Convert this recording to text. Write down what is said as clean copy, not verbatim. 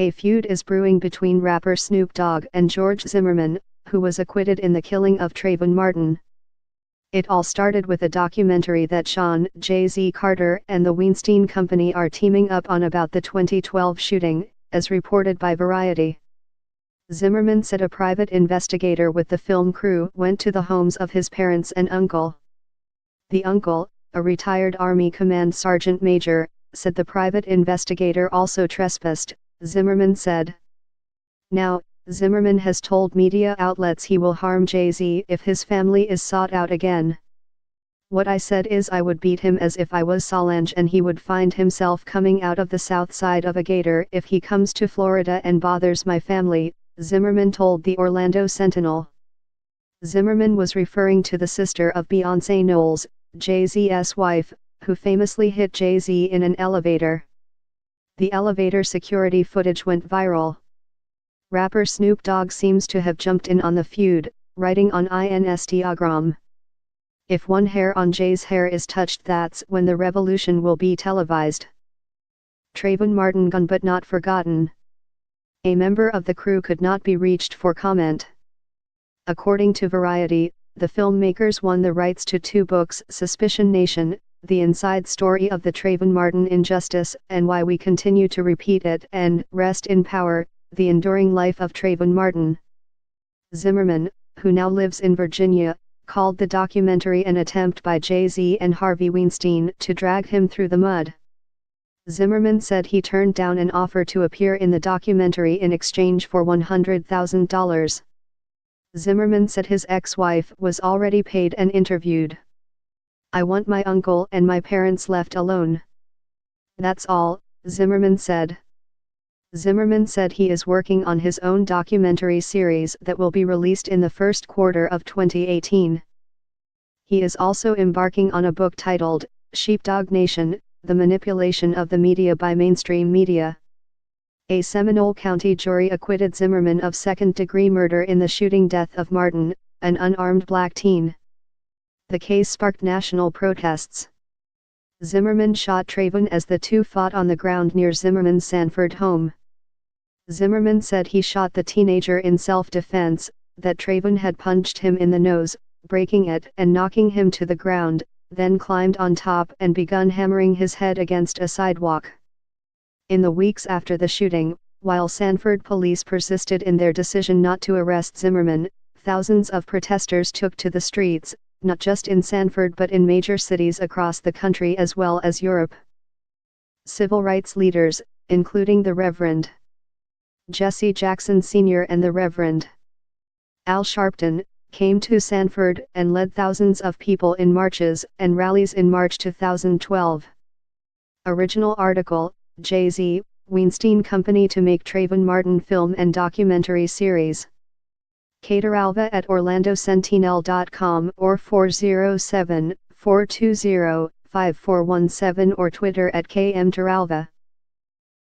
A feud is brewing between rapper Snoop Dogg and George Zimmerman, who was acquitted in the killing of Trayvon Martin. It all started with a documentary that Sean Jay-Z Carter and the Weinstein Company are teaming up on about the 2012 shooting, as reported by Variety. Zimmerman said a private investigator with the film crew went to the homes of his parents and uncle. The uncle, a retired Army Command Sergeant Major, said the private investigator also trespassed, Zimmerman said. Now, Zimmerman has told media outlets he will harm Jay-Z if his family is sought out again. What I said is I would beat him as if I was Solange and he would find himself coming out of the south side of a gator if he comes to Florida and bothers my family, Zimmerman told the Orlando Sentinel. Zimmerman was referring to the sister of Beyoncé Knowles, Jay-Z's wife, who famously hit Jay-Z in an elevator. The elevator security footage went viral. Rapper Snoop Dogg seems to have jumped in on the feud, writing on Instagram. If one hair on Jay's hair is touched, that's when the revolution will be televised. Trayvon Martin gone but not forgotten. A member of the crew could not be reached for comment. According to Variety, the filmmakers won the rights to 2 books: Suspicion Nation, The Inside Story of the Trayvon Martin Injustice and Why We Continue to Repeat It, and Rest in Power, The Enduring Life of Trayvon Martin. Zimmerman, who now lives in Virginia, called the documentary an attempt by Jay-Z and Harvey Weinstein to drag him through the mud. Zimmerman said he turned down an offer to appear in the documentary in exchange for $100,000. Zimmerman said his ex-wife was already paid and interviewed. I want my uncle and my parents left alone. That's all, Zimmerman said. Zimmerman said he is working on his own documentary series that will be released in the first quarter of 2018. He is also embarking on a book titled, Sheepdog Nation, The Manipulation of the Media by Mainstream Media. A Seminole County jury acquitted Zimmerman of second-degree murder in the shooting death of Martin, an unarmed black teen. The case sparked national protests. Zimmerman shot Trayvon as the two fought on the ground near Zimmerman's Sanford home. Zimmerman said he shot the teenager in self-defense, that Trayvon had punched him in the nose, breaking it and knocking him to the ground, then climbed on top and begun hammering his head against a sidewalk. In the weeks after the shooting, while Sanford police persisted in their decision not to arrest Zimmerman, thousands of protesters took to the streets, not just in Sanford but in major cities across the country as well as Europe. Civil rights leaders, including the Reverend Jesse Jackson Sr. and the Reverend Al Sharpton, came to Sanford and led thousands of people in marches and rallies in March 2012. Original article, Jay-Z, Weinstein Company to make Trayvon Martin film and documentary series. Cateralva at orlandosentinel.com or 407-420-5417 or Twitter at kmteralva.